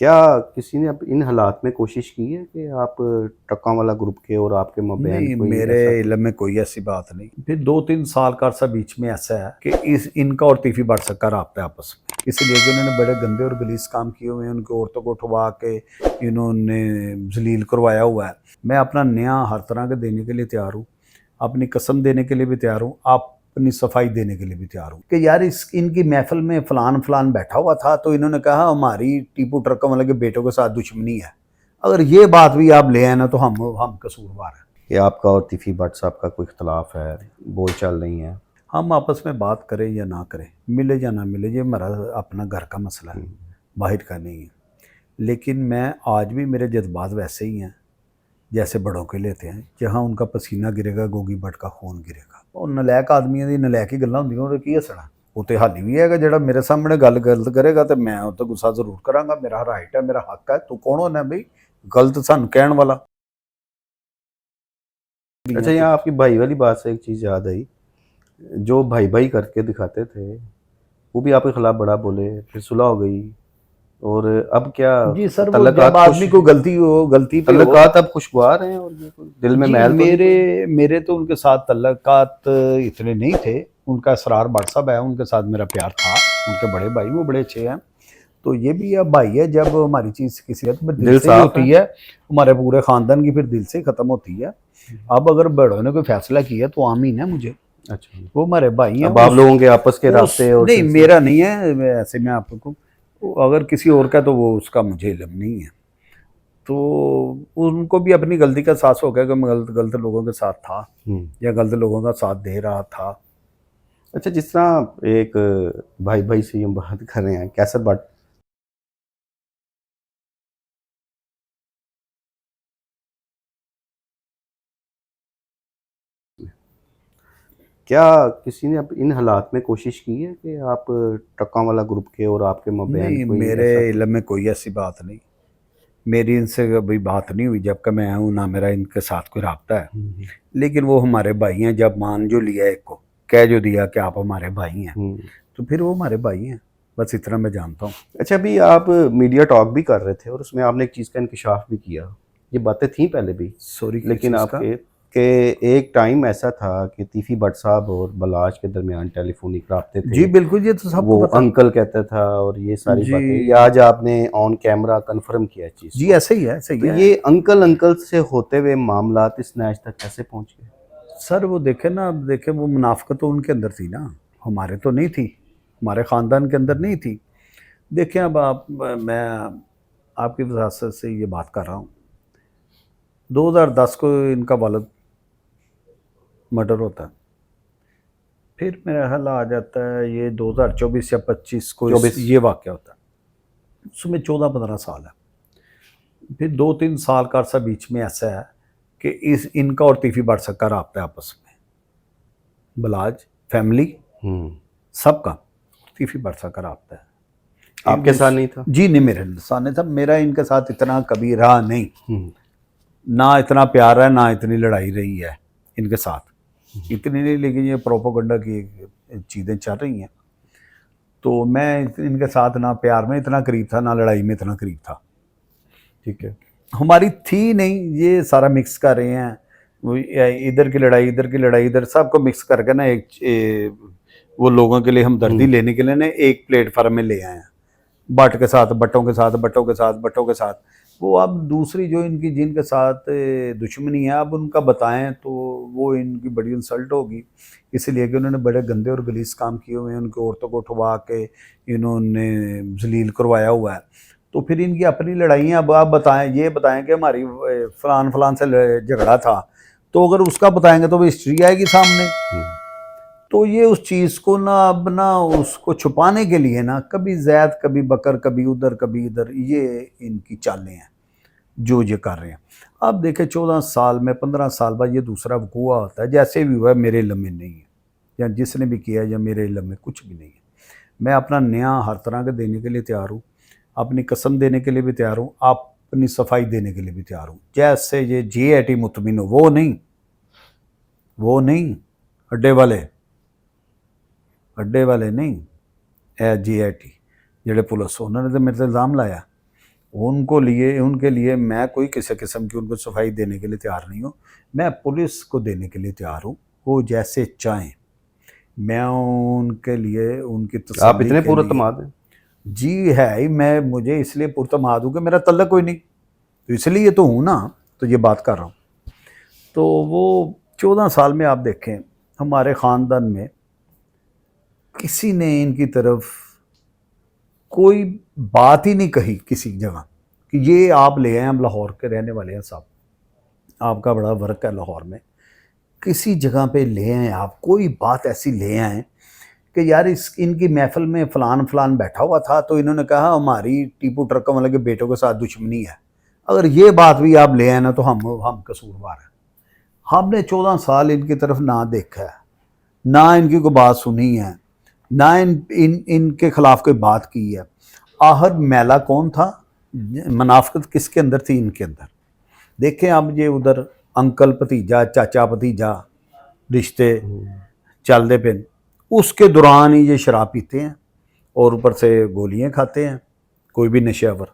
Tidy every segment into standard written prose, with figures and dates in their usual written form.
क्या किसी ने अब इन हालात में कोशिश की है कि आप ट्रकों वाला ग्रुप के और आपके मबैन नहीं, कोई मेरे ऐसा इल्म में कोई ऐसी बात नहीं। फिर 2-3 साल का अरसा बीच में ऐसा है कि इस इनका और तीफी बादशाह का राब्ता है आपस में, इसलिए कि उन्होंने बड़े गंदे और गलीज काम किए हुए हैं, उनकी औरतों को उठवा के इन्होंने जलील करवाया हुआ है। मैं अपना नया हर तरह के देने के लिए तैयार हूँ, अपनी कसम देने के लिए भी तैयार हूँ, आप अपनी सफाई देने के लिए भी तैयार हूँ कि यार इस इनकी महफिल में फलान फलान बैठा हुआ था तो इन्होंने कहा हमारी टीपू ट्रकों वाले के बेटों के साथ दुश्मनी है। अगर ये बात भी आप ले आए ना तो हम कसूरवार हैं। कि आपका और तिफी भट्ट साहब का कोई इख्तलाफ है, बोलचाल नहीं है? हम आपस में बात करें या ना करें, मिले या ना मिले, ये हमारा अपना घर का मसला है, बाहर का नहीं है। लेकिन मैं आज भी मेरे जज्बात वैसे ही हैं जैसे बड़ों के लेते हैं, जहाँ उनका पसीना गिरेगा गोगी भट्ट का खून गिरेगा। और नलैक आदमियों की नलैक ही गल्लां होंदियां, उहदे की हसना। वो तो हाली भी है ਜਿਹੜਾ मेरे सामने गल गलत करेगा तो मैं ਉਹ 'ਤੇ गुस्सा जरूर करांगा, मेरा राइट है, मेरा हक है। तू कौन होना बई गलत सानू कहण वाला। अच्छा, यहाँ आपकी भाई वाली बात से एक चीज़ याद आई, जो भाई भाई करके दिखाते थे वो भी आपके खिलाफ बड़ा बोले, फिर सुलह हो गई और अब क्या जी सर, वो जब तल्लुकात खुश, आदमी को गलती हो, गलती पे हो। तल्लुकात अब खुशगवार हैं और ये कोई दिल में जी, मैल तो नहीं मेरे कोई? मेरे तो उनके साथ तल्लुकात इतने नहीं थे। उनका इसरार भट्ट साहब है, उनके साथ मेरा प्यार था। उनके बड़े भाई वो बड़े अच्छे हैं। तो ये भी अब भाई है, जब हमारी चीज़ किसी का तो फिर दिल दिल से ही साफ होती है। हमारे पूरे ख़ानदान की फिर दिल से ही ख़त्म होती है। अब अगर बड़ों ने कोई फैसला किया तो आमीन है मुझे। अच्छा, वो हमारे भाई हैं। अब आप लोगों के आपस के रास्ते और नहीं, सिलसिले? मेरा नहीं है ऐसे में आपको। अगर किसी और का तो वो उसका मुझे इल्म नहीं है। तो उनको भी अपनी गलती का एहसास हो गया कि मैं गलत गलत लोगों के साथ था या गलत लोगों का साथ दे रहा था। अच्छा, जिस तरह एक भाई भाई से हम बात कर रहे हैं, कैसर भट्ट, क्या किसी ने अब इन हालात में कोशिश की है कि आप ट्रकों वाला ग्रुप के और आपके मबैन नहीं, कोई मेरे ऐसा? इल्म में कोई ऐसी बात नहीं। मेरी इनसे कभी बात नहीं हुई जब का मैं आया हूँ, ना मेरा इनके साथ कोई राब्ता है। लेकिन वो हमारे भाई हैं, जब मान जो लिया एक को, कह जो दिया कि आप हमारे भाई हैं, हम्म। तो फिर वो हमारे भाई हैं। बस इतना मैं जानता हूँ। अच्छा, अभी आप मीडिया टॉक भी कर रहे थे और उसमें आपने एक चीज़ का इंकशाफ भी किया, ये बातें थी पहले भी, सॉरी, किस लेकिन चीज़ का? आपके के एक टाइम ऐसा था कि तीफी भट्ट साहब और बलाज के दरमियान टेलीफोनिक राब्ते थे, जी बिल्कुल, ये तो सबको वो पता है। अंकल कहता था और ये सारी जी बातें, ये आज आपने ऑन कैमरा कन्फर्म किया इस चीज़ जी, को। ऐसे ही है, सही तो है। ये अंकल अंकल से होते हुए मामलात इस नैच तक कैसे पहुंच गए? सर वो देखे ना, अब देखे वो मुनाफ़िक़त तो उनके अंदर थी ना, हमारे तो नहीं थी, हमारे ख़ानदान के अंदर नहीं थी। देखिए अब आप, मैं आपकी वसात से ये बात कर रहा हूँ। 2010 को इनका वालिद मर्डर होता है। फिर मेरा ख्याल आ जाता है ये 2024 या 25 को चौबीस। ये वाक़या होता है। उसमें 14-15 साल है। फिर 2-3 साल का अरसा बीच में ऐसा है कि इस इनका और तीफी बादशाह का राब्ता है आपस में, बलाज फैमिली हम्म। सबका तीफी बादशाह का राब्ता है। आपके साथ नहीं था? जी नहीं, मेरे साथ नहीं था। मेरा इनके साथ इतना कभी रहा नहीं, हम्म। ना इतना प्यार है, ना इतनी लड़ाई रही है इनके साथ, इतनी नहीं। लेकिन ये प्रोपोगंडा की चीज़ें चल रही हैं, तो मैं इनके साथ ना प्यार में इतना करीब था, ना लड़ाई में इतना करीब था। ठीक है, हमारी थी नहीं, ये सारा मिक्स कर रहे हैं। वो इधर की लड़ाई, इधर की लड़ाई, इधर सबको मिक्स करके ना वो लोगों के लिए हमदर्दी लेने के लिए ना एक प्लेटफार्म में ले आए हैं। बट के साथ बटों के साथ, बटों के साथ बटों के साथ। वो अब दूसरी जो इनकी जिनके साथ दुश्मनी है, अब उनका बताएं तो वो इनकी बड़ी इंसल्ट होगी। इसलिए कि उन्होंने बड़े गंदे और गलीज काम किए हुए हैं, उनकी औरतों को उठवा के इन्होंने जलील करवाया हुआ है। तो फिर इनकी अपनी लड़ाई। अब आप बताएं, ये बताएं कि हमारी फलान फलान से झगड़ा था, तो अगर उसका बताएंगे तो वो हिस्ट्री आएगी सामने। तो ये उस चीज़ को ना अब ना उसको छुपाने के लिए ना कभी जैद कभी बकर, कभी उधर कभी इधर, ये इनकी चालें हैं जो ये कर रहे हैं। अब देखें 14 साल में 15 साल बाद ये दूसरा वकूआ होता है, जैसे भी हुआ मेरे इल्म में नहीं है, या जिसने भी किया या मेरे इल्म में कुछ भी नहीं है। मैं अपना नया हर तरह का देने के लिए तैयार हूँ, अपनी कसम देने के लिए भी तैयार हूँ, आप अपनी सफाई देने के लिए भी तैयार हूँ। जैसे ये JIT मुतमिन हो, वो नहीं, वो नहीं, अड्डे वाले, अड्डे वाले नहीं, JIT जेडे पुलिस उन्होंने तो मेरे से इल्ज़ाम लाया उनके लिए मैं कोई किसी किस्म की उनको सफाई देने के लिए तैयार नहीं हूँ। मैं पुलिस को देने के लिए तैयार हूँ, वो जैसे चाहें। मैं उनके लिए उनकी आप तसल्ली इतने के पूरा लिए तमाद हैं? जी है ही, मैं मुझे इसलिए पुरतमाद हूँ कि मेरा तल्लक कोई नहीं, तो इसलिए तो हूँ ना, तो ये बात कर रहा हूँ। तो वो 14 साल में आप देखें हमारे ख़ानदान में किसी ने इनकी तरफ कोई बात ही नहीं कही किसी जगह कि ये आप ले आए, हम लाहौर के रहने वाले हैं साहब, आपका बड़ा वर्क है लाहौर में, किसी जगह पे ले आए आप, कोई बात ऐसी ले आए कि यार इनकी महफिल में फ़लान फ़लान बैठा हुआ था तो इन्होंने कहा हमारी टीपू ट्रकों वाले के बेटों के साथ दुश्मनी है। अगर ये बात भी आप ले आए ना तो हम कसूरवार हैं। हमने 14 साल इनकी तरफ ना देखा है, ना इनकी कोई बात सुनी है, ना इनके खिलाफ कोई बात की है। आहर मैला कौन था, मुनाफिकत किसके अंदर थी, इनके अंदर। देखें अब ये उधर अंकल भतीजा चाचा भतीजा रिश्ते चलते पे, उसके दौरान ही ये शराब पीते हैं और ऊपर से गोलियां खाते हैं, कोई भी नशेवर।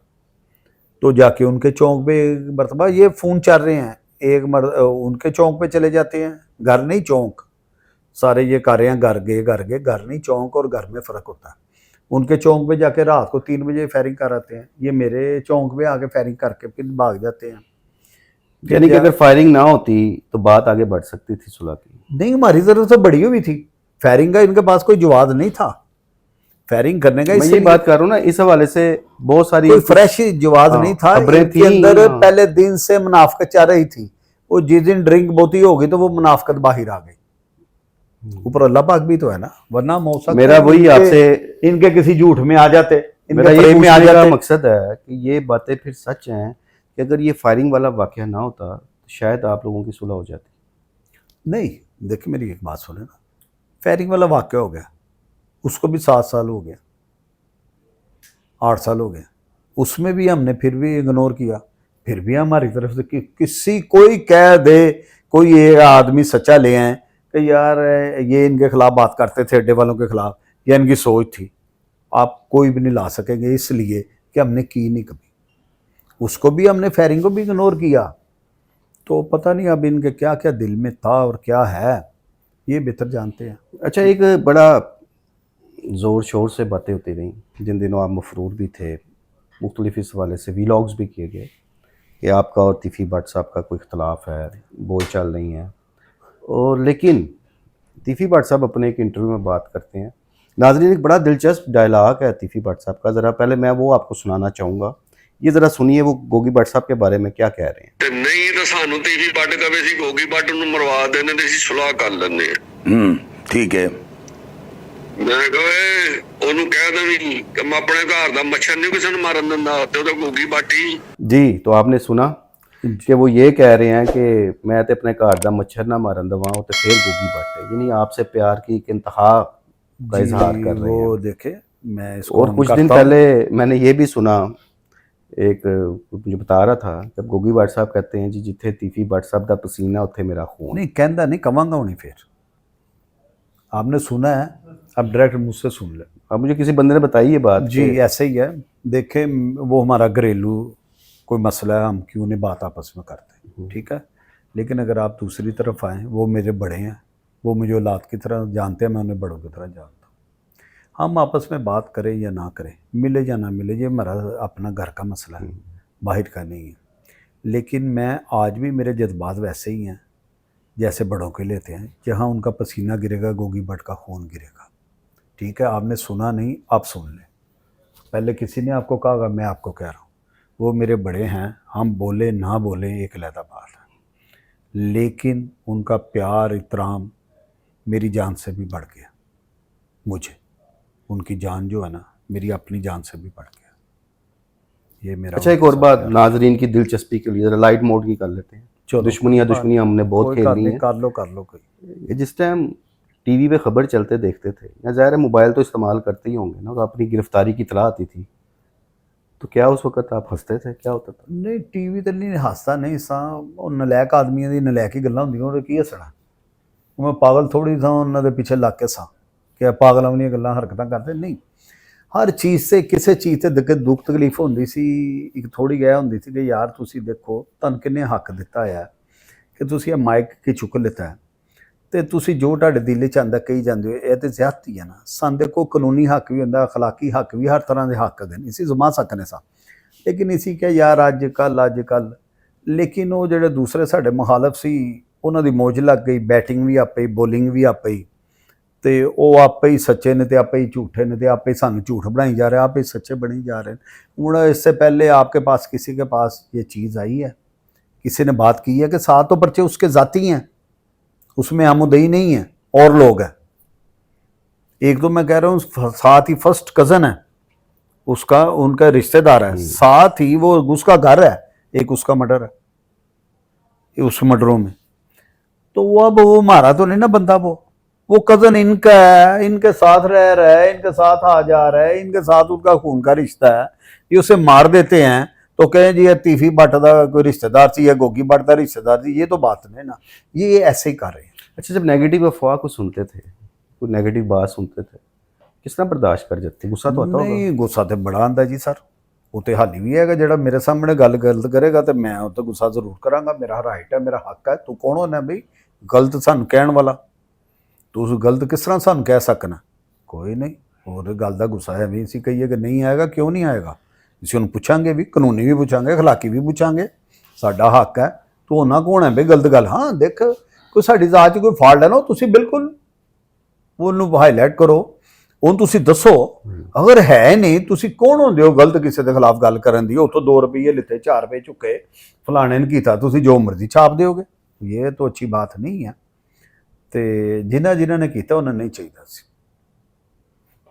तो जाके उनके चौक पे मरतबा ये फ़ोन चल रहे हैं, उनके चौक पे चले जाते हैं, घर नहीं चौक, सारे ये कर रहे हैं घर गए घर नहीं चौक, और घर में फ़र्क होता है। उनके चौक पे जाके रात को 3 बजे फायरिंग कर आते हैं, ये मेरे चौक पे आके फायरिंग करके फिर भाग जाते हैं। यानी कि अगर फायरिंग ना होती तो बात आगे बढ़ सकती थी सुलह की? नहीं, हमारी ज़रूरत तो बड़ी हुई थी, फायरिंग का इनके पास कोई जवाब नहीं था फायरिंग करने का। मैं ये बात कर रहा हूँ ना, इस हवाले से बहुत सारी कोई फ्रेश जवाब नहीं था खबरें थी अंदर। पहले दिन से मुनाफिकत चल रही थी, वो जिस दिन ड्रिंक बोती होगी तो वो मुनाफिकत बाहर आ गई। ऊपर अल्लाह पाक भी तो है ना, वरना मौसम मेरा वही आपसे इनके किसी झूठ में आ जाते, मेरा इनके ये फ्रेम में आ पूछने का जाते। मकसद है कि ये बातें फिर सच हैं कि अगर ये फायरिंग वाला वाकया ना होता तो शायद आप लोगों की सुलह हो जाती। नहीं देखिए मेरी एक बात सुने ना, फायरिंग वाला वाकया हो गया, उसको भी 7 साल हो गया, 8 साल हो गए, उसमें भी हमने फिर भी इग्नोर किया। फिर भी हमारी तरफ से किसी कोई कह दे, कोई एक आदमी सच्चा ले आए कि यार ये इनके खिलाफ बात करते थे अड्डे वालों के खिलाफ, या इनकी सोच थी, आप कोई भी नहीं ला सकेंगे, इसलिए कि हमने की नहीं कभी। उसको भी हमने फायरिंग को भी इग्नोर किया। तो पता नहीं अब इनके क्या क्या दिल में था और क्या है, ये बेहतर जानते हैं। अच्छा, एक बड़ा ज़ोर शोर से बातें होती रहीं, जिन दिनों आप मफरूर भी थे, मुख्तलिफ इस हवाले से वीलॉग्स भी किए गए कि आपका और तीफ़ी भट्ट साहब का कोई इख्तलाफ है, बोल चाल नहीं है। और लेकिन तीफ़ी भट्ट साहब अपने एक इंटरव्यू में बात करते हैं, नाज़रीन एक बड़ा दिलचस्प डायलॉग है तीफ़ी भट्ट साहब का, ज़रा पहले मैं वो आपको सुनाना चाहूँगा, ये ज़रा सुनिए वो गोगी भट्ट साहब के बारे में क्या कह रहे हैं। नहीं तो सानू तीफ़ी भट्ट कवे सी गोगी भट्ट ਨੂੰ ਮਰਵਾ ਦੇਣੇ ਤੇ ਅਸੀਂ ਸੁਲਾਹ ਕਰ ਲੈਂਦੇ ਆ। ठीक है। ਮੈਂ ਕਹੇ ਉਹਨੂੰ ਕਹਿ ਦਵੀਂ ਕਿ ਮੈਂ ਆਪਣੇ ਘਰ ਦਾ ਮੱਛਰ ਨਹੀਂ ਕਿਸੇ ਨੂੰ ਮਾਰਨ ਦਿੰਦਾ ਤੇ ਉਹਦਾ ਗੋਗੀ ਭੱਟ ਹੀ। जी, तो आपने सुना कि वो ये कह रहे हैं कि मैं तो अपने घर का मच्छर ना मारन दवा, तो फिर गोगी भट्ट है, यानी आपसे प्यार की एक इंतहा का इजहार कर रहे हैं। वो देखे मैं इसको और कुछ दिन पहले मैंने ये भी सुना, एक मुझे बता रहा था, जब गोगी भट्ट साहब कहते हैं जी जिथे तीफ़ी भट्ट साहब का पसीना उत्थे मेरा खून। नहीं कहता नहीं कमांगा नहीं, फिर आपने सुना है, अब डायरेक्ट मुझसे सुन ले। अब मुझे किसी बंदे ने बताई ये बात जी ऐसे ही है। देखे वो हमारा घरेलू कोई मसला है, हम क्यों नहीं बात आपस में करते, ठीक है। लेकिन अगर आप दूसरी तरफ आएँ, वो मेरे बड़े हैं, वो मुझे औलाद की तरह जानते हैं, मैं उन्हें बड़ों की तरह जानता हूँ। हम आपस में बात करें या ना करें, मिले या ना मिले, ये हमारा अपना घर का मसला है, बाहर का नहीं है। लेकिन मैं आज भी मेरे जज्बात वैसे ही हैं जैसे बड़ों के लेते हैं, जहाँ उनका पसीना गिरेगा गोगी भट्ट का खून गिरेगा, ठीक है। आपने सुना नहीं, आप सुन लें। पहले किसी ने आपको कहा, मैं आपको कह रहा हूँ, वो मेरे बड़े हैं, हम बोले ना बोले एक अलग बात है, लेकिन उनका प्यार इतराम मेरी जान से भी बढ़ गया। मुझे उनकी जान जो है ना, मेरी अपनी जान से भी बढ़ गया, ये मेरा। अच्छा, एक और बात नाजरीन की दिलचस्पी के लिए, ज़रा लाइट मोड की कर लेते हैं। दुश्मनियाँ हमने बहुत खेल ली हैं, कर लो कोई। जिस टाइम टीवी पे खबर चलते देखते थे, या ज़ाहिर है मोबाइल तो इस्तेमाल करते ही होंगे ना, तो अपनी गिरफ्तारी की इतला आती थी, तो क्या उस वक्त आप हंसते थे, क्या होता था? नहीं टीवी तो नहीं हंसता नहीं सा, वो नलैक आदमियों की नलैकी गल्लां होंदियां, उन्हें की हसना, मैं पागल थोड़ी था उन्होंने पीछे लग के सा कि पागलों वाली गल्लां हरकतां करते नहीं। ਹਰ ਚੀਜ਼ ਸੇ ਕਿਸੇ ਚੀਜ਼ ਤੇ ਦੁੱਖ ਤਕਲੀਫ ਹੁੰਦੀ ਸੀ। ਇੱਕ ਥੋੜੀ ਗਿਆ ਹੁੰਦੀ ਸੀ ਕਿ ਯਾਰ ਤੁਸੀਂ ਦੇਖੋ ਤੁਹਾਨੂੰ ਕਿੰਨੇ ਹੱਕ ਦਿੱਤਾ ਹੈ ਕਿ ਤੁਸੀਂ ਇਹ ਮਾਈਕ ਕੀ ਚੁੱਕ ਲਿੱਤਾ ਹੈ ਤੇ ਤੁਸੀਂ ਜੋ ਤੁਹਾਡੇ ਦਿਲ 'ਚ ਆਉਂਦਾ ਕਹੀ ਜਾਂਦੇ ਹੋ, ਇਹ ਤੇ ਜ਼ਿਆਦਤੀ ਹੈ ਨਾ। ਸਾਨੂੰ ਦੇਖੋ ਕਾਨੂੰਨੀ ਹੱਕ ਵੀ ਹੁੰਦਾ, ਅਖਲਾਕੀ ਹੱਕ ਵੀ, ਹਰ ਤਰ੍ਹਾਂ ਦੇ ਹੱਕ ਹੈਗੇ, ਅਸੀਂ ਜ਼ਮਾ ਸਕਨੇ ਸਾਂ। ਲੇਕਿਨ ਇਸੀ ਕਿ ਯਾਰ ਅੱਜ ਕੱਲ ਲੇਕਿਨ ਉਹ ਜਿਹੜੇ ਦੂਸਰੇ ਸਾਡੇ ਮੁਖਾਲਫ ਸੀ ਉਹਨਾਂ ਦੀ ਮੌਜ ਲੱਗ ਗਈ, ਬੈਟਿੰਗ ਵੀ ਆਪੇ ਹੀ, ਬੋਲਿੰਗ ਵੀ ਆਪੇ ਹੀ, ਤੇ ਉਹ ਆਪੇ ਹੀ ਸੱਚੇ ਨੇ ਤੇ ਆਪੇ ਹੀ ਝੂਠੇ ਨੇ, ਤੇ ਆਪੇ ही ਸਾਨੂੰ ਝੂਠ बनाई जा रहे हैं, आप ही सच्चे बनी जा रहे हैं। हूँ इससे पहले आपके पास किसी के पास ये चीज़ आई है, किसी ने बात की है कि 7 तो पर्चे उसके ज़ाती हैं, उसमें आमुदई नहीं है और लोग हैं। एक तो मैं कह रहा हूँ साथ ही फर्स्ट कज़न है उसका, उनका रिश्तेदार है, साथ ही वो उसका घर है, एक उसका मर्डर है उस मर्डरों में। तो वो अब वो मारा तो नहीं ना बंदा, वो कज़न इनका है, इनके साथ रह रहा है, इनके साथ आ जा रहा है, इनके साथ उनका खून का रिश्ता है, ये उसे मार देते हैं तो कहें जी तीफी भट्ट का कोई रिश्तेदार थी या गोगी भट्ट का रिश्तेदार थी, ये तो बात नहीं ना, ये ऐसे ही कर रहे हैं। अच्छा, जब नेगेटिव अफवाह को सुनते थे, कोई नेगेटिव बात सुनते थे, किस तरह बर्दाश्त कर जाते? गुस्सा तो आता होगा? नहीं, गुस्सा तो बड़ा आंदा जी सर, वो तो हाली भी है जो मेरे सामने गल गलत करेगा तो मैं तो गुस्सा जरूर करांगा, मेरा राइट है, मेरा हक है। तू कौन होना बई गलत सानू कहण वाला? तू गलत किस तरह सानू कह सकना? कोई नहीं, और गल का गुस्सा है भी असीं कहिए कि नहीं आएगा, क्यों नहीं आएगा? असीं उन्हूं पुछांगे भी, कानूनी भी पुछांगे, अखलाकी भी पुछांगे, साडा हक है। तू होना कौन है बई गलत गल? हाँ देख कोई साडी जात 'च कोई फॉल्ट है ना, तुसीं बिल्कुल ਉਹਨੂੰ ਹਾਈਲਾਈਟ ਕਰੋ, ਉਹਨੂੰ ਤੁਸੀਂ ਦੱਸੋ। ਅਗਰ ਹੈ ਨਹੀਂ, ਤੁਸੀਂ ਕੌਣ ਹੁੰਦੇ ਹੋ ਗਲਤ ਕਿਸੇ ਦੇ ਖਿਲਾਫ ਗੱਲ ਕਰਨ ਦੀ? ਉੱਥੋਂ 2 ਰੁਪਏ ਲਿੱਤੇ, 4 ਰੁਪਏ ਚੁੱਕੇ, ਫਲਾਣੇ ਨੇ ਕੀਤਾ, ਤੁਸੀਂ ਜੋ ਮਰਜ਼ੀ ਛਾਪ ਦਿਓਗੇ, ਇਹ ਤਾਂ ਅੱਛੀ ਬਾਤ ਨਹੀਂ ਹੈ। ਤੇ ਜਿਨ੍ਹਾਂ ਨੇ ਕੀਤਾ ਉਹਨਾਂ ਨਹੀਂ ਚਾਹੀਦਾ ਸੀ।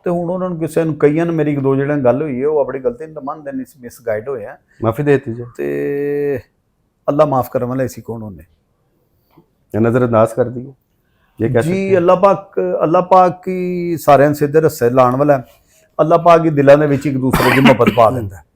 ਤੇ ਹੁਣ ਉਹਨਾਂ ਨੂੰ ਕਿਸੇ ਨੂੰ ਕਈਆਂ ਨੂੰ ਮੇਰੀ 2 ਜਿਹੜਿਆਂ ਗੱਲ ਹੋਈ ਹੈ ਉਹ ਆਪਣੀ ਗਲਤੀ ਨੂੰ ਮੰਨਦੇ ਨਹੀਂ ਸੀ, ਮਿਸਗਾਈਡ ਹੋਏ ਆ, माफ़ी दे दीजिए ਤੇ ਅੱਲਾ ਮਾਫ ਕਰਨ ਵਾਲੇ ਅਸੀਂ ਕੌਣ ਹੁੰਦੇ? या नज़रअंदाज कर दिए, ये कह सकते जी हैं? अल्लाह पाक की सारे सीधे रस्ते लाने वाला है। अल्लाह पाक की दिलों के विच एक दूसरे की मोहब्बत पा देता है।